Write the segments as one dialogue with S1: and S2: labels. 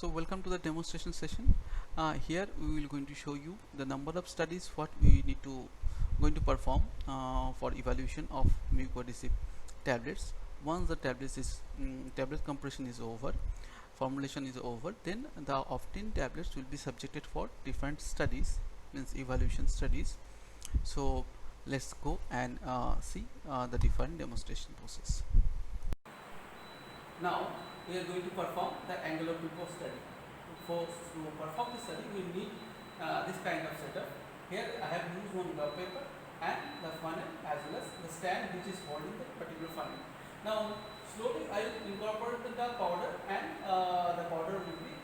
S1: So welcome to the demonstration session. Here we will going to show you the number of studies what we need to going to perform for evaluation of mucoadhesive tablets. Once the tablet compression is over, formulation is over, then the obtained tablets will be subjected for different studies, means evaluation studies. So let's go and see the different demonstration process. Now we are going to perform the angular glucose study. To perform this study, we need this kind of setup. Here I have used one glove paper and the funnel as well as the stand which is holding the particular funnel. Now slowly I will incorporate the powder and the powder will be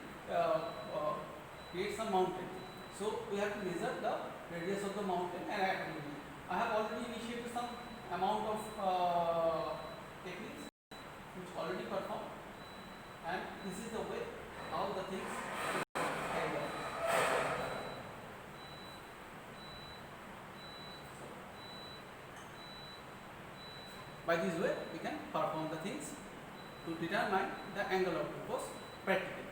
S1: create some mountain. So we have to measure the radius of the mountain and accordingly. I have already initiated some amount of techniques which already performed, and this is the way how the things carry out. By this way we can perform the things to determine the angle of glucose practically.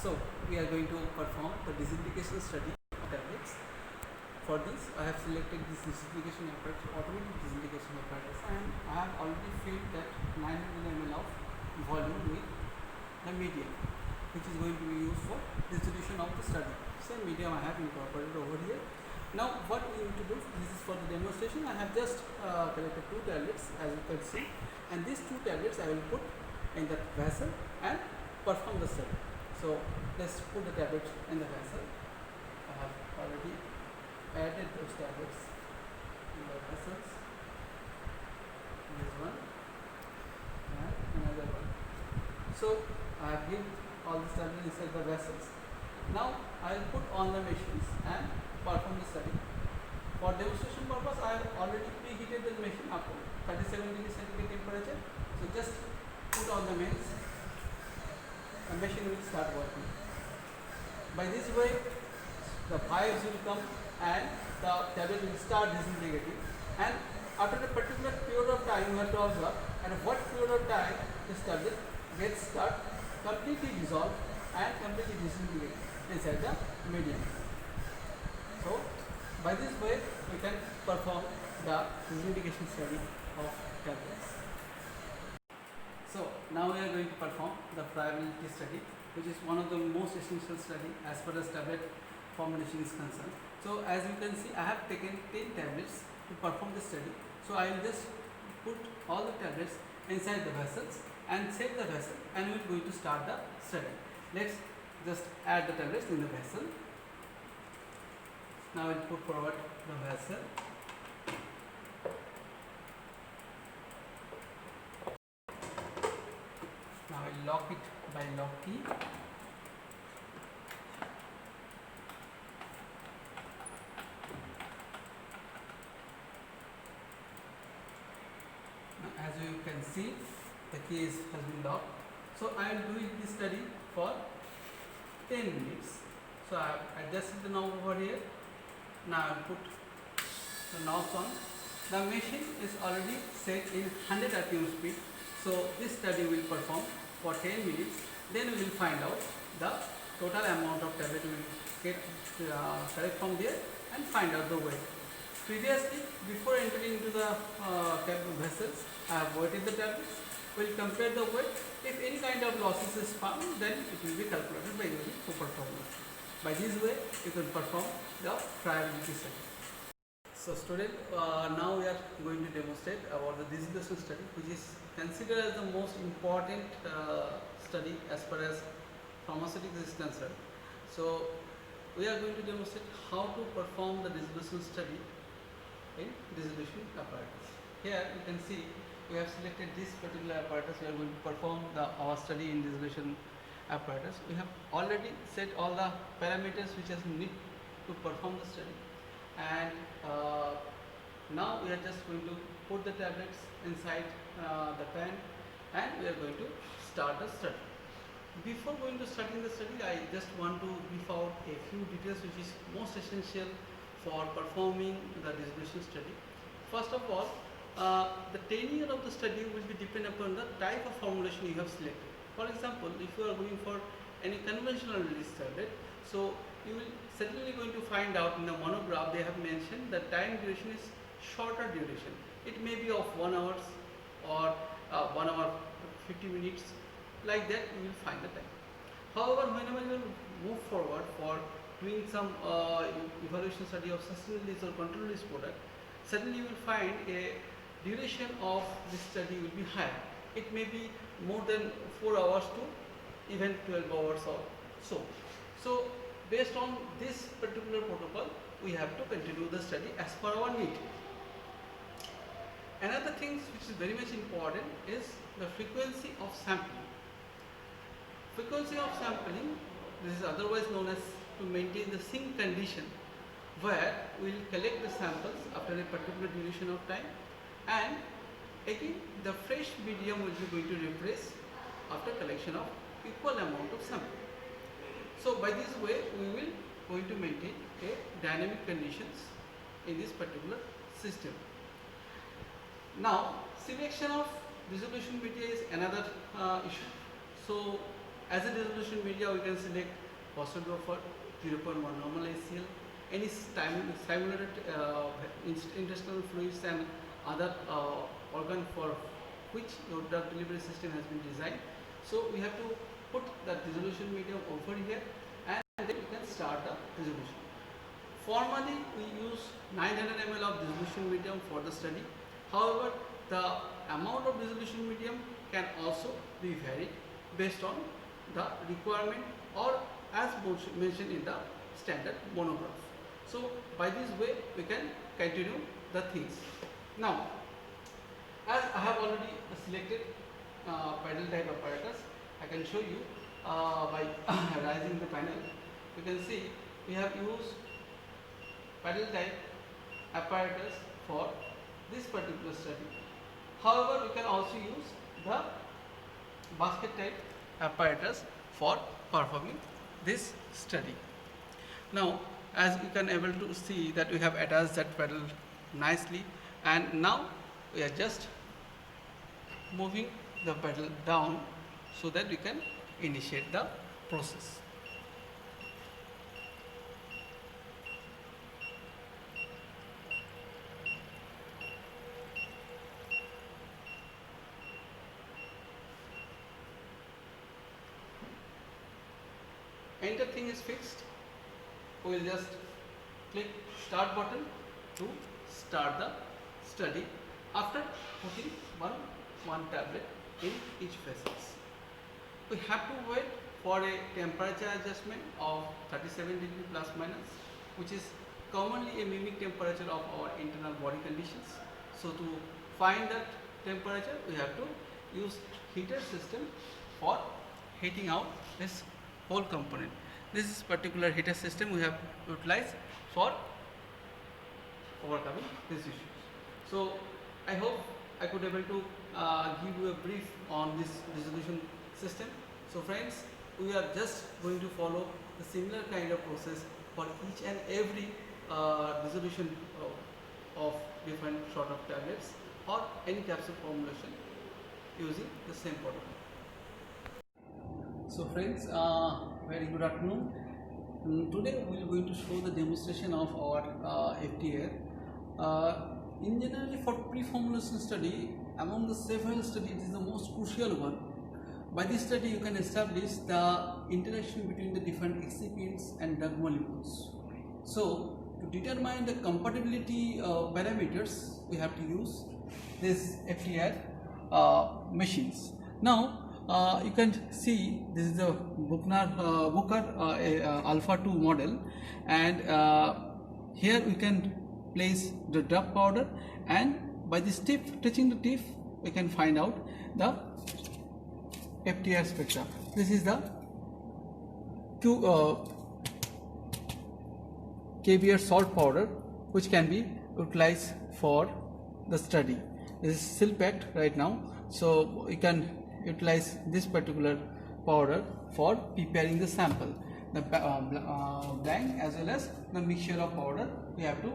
S1: So we are going to perform the disintegration study of tablets. For this I have selected this disintegration apparatus, automatic disintegration apparatus, and I have already filled that 900 ml of volume with the medium which is going to be used for distribution of the study. Same medium I have incorporated over here. Now what we need to do, this is for the demonstration. I have just collected 2 tablets as you can see, and these 2 tablets I will put in the vessel and perform the study. So let's put the tablets in the vessel. I have already added those tablets in the vessels. This one and another one. So I have given all the tablets inside the vessels. Now I will put on the machines and perform the study. For demonstration purpose, I have already preheated the machine up to 37 degrees centigrade temperature. So just put on the mains. The machine will start working. By this way, the pipes will come and the tablet will start disintegrating, and after a particular period of time you have to observe at what period of time this tablet gets start completely dissolved and completely disintegrated inside the medium. So by this way we can perform the disintegration study of tablets. So now we are going to perform the friability study, which is one of the most essential study as far as tablet formulation is concerned. So as you can see, I have taken 10 tablets to perform the study. So I will just put all the tablets inside the vessels and set the vessel, and we are going to start the study. Let's just add the tablets in the vessel. Now I will put forward the vessel. Now I will lock it by lock key. As you can see, the case has been locked. So I am doing this study for 10 minutes. So I have adjusted the knob over here. Now I will put the knobs on. The machine is already set in 100 rpm speed. So this study will perform for 10 minutes. Then we will find out the total amount of tablet we will get collect from there and find out the weight. Previously, before entering into the vessels, I have weighted the tablets. We will compare the weight. If any kind of losses is found, then it will be calculated by using Cooper formula. By this way, you can perform the friability study. So student, now we are going to demonstrate about the disintegration study, which is considered as the most important study as far as pharmaceuticals is concerned. So we are going to demonstrate how to perform the disintegration study in disintegration apparatus. Here you can see we have selected this particular apparatus. We are going to perform our study in disintegration apparatus. We have already set all the parameters which is need to perform the study, and now we are just going to put the tablets inside the pan, and we are going to start the study. Before going to starting the study, I just want to give out a few details which is most essential for performing the distribution study. First of all, the tenure of the study will be depend upon the type of formulation you have selected. For example, if you are going for any conventional release tablet. So you will certainly going to find out in the monograph they have mentioned the time duration is shorter duration. It may be of 1 hour or 1 hour 50 minutes, like that you will find the time. However, whenever you move forward for doing some evaluation study of sustained release or controlled release product, suddenly you will find a duration of this study will be higher. It may be more than 4 hours to even 12 hours or so. So based on this particular protocol, we have to continue the study as per our need. Another thing which is very much important is the frequency of sampling. Frequency of sampling, this is otherwise known as to maintain the sync condition, where we will collect the samples after a particular duration of time, and again the fresh medium will be going to replace after collection of equal amount of sample. So by this way we will going to maintain a dynamic conditions in this particular system. Now selection of dissolution media is another issue. So as a dissolution media we can select phosphatidylgropher, 0.1 normal HCl, any stimulated intestinal fluids and other organ for which your drug delivery system has been designed. So we have to put the dissolution medium over here, and then you can start the dissolution. Formally we use 900 ml of dissolution medium for the study. However, the amount of dissolution medium can also be varied based on the requirement or as mentioned in the standard monograph. So by this way we can continue the things. Now, as I have already selected pedal type apparatus, I can show you by raising the panel. You can see we have used pedal type apparatus for this particular study. However, we can also use the basket type apparatus for performing this study. Now, as you can able to see that we have attached that pedal nicely, and now we are just moving the pedal down so that we can initiate the process. Enter thing is fixed. We will just click start button to start the study after putting one tablet in each vessels. We have to wait for a temperature adjustment of 37 degree plus minus, which is commonly a mimic temperature of our internal body conditions. So to find that temperature, we have to use heater system for heating out this whole component. This is particular heater system we have utilized for overcoming these issues. So I hope I could able to give you a brief on this dissolution system. So friends, we are just going to follow the similar kind of process for each and every dissolution of different sort of tablets or any capsule formulation using the same protocol. So friends, very good afternoon. Today we are going to show the demonstration of our FTR. In general, for pre-formulation study, among the several studies, it is the most crucial one. By this study, you can establish the interaction between the different excipients and drug molecules. So, to determine the compatibility parameters, we have to use this FTR machines. Now, you can see this is the Booker Alpha 2 model, and here we can place the drug powder, and by this tip, touching the tip, we can find out the FTR spectra. This is the 2 kBr salt powder, which can be utilized for the study. This is still packed right now, so we can utilize this particular powder for preparing the sample. The blank as well as the mixture of powder we have to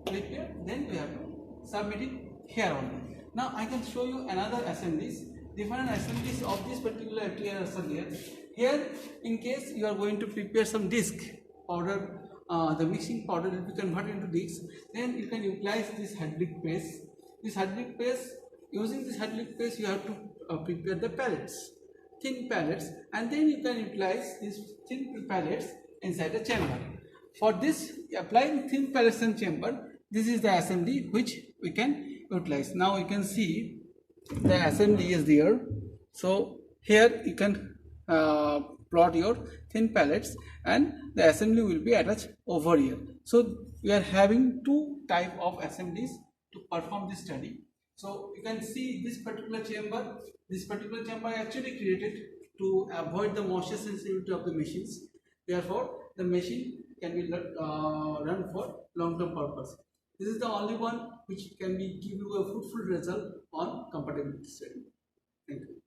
S1: prepare, then we have to submit it here only. Now I can show you another assemblies, different assemblies of this particular FTR here. Here, in case you are going to prepare some disc powder, the mixing powder will be converted into discs. Then you can utilize this Hydrolic press. This Hydrolic press, using this Hydrolic press, you have to prepare the pellets, thin pellets, and then you can utilize these thin pellets inside the chamber. For this, applying thin pellets in chamber, this is the assembly which we can utilize. Now you can see the assembly is there. So here you can plot your thin pellets and the assembly will be attached over here. So we are having two type of assemblies to perform this study. So you can see this particular chamber actually created to avoid the moisture sensitivity of the machines. Therefore the machine can be run for long-term purpose. This is the only one which can give you a fruitful result on compatibility study. Thank you.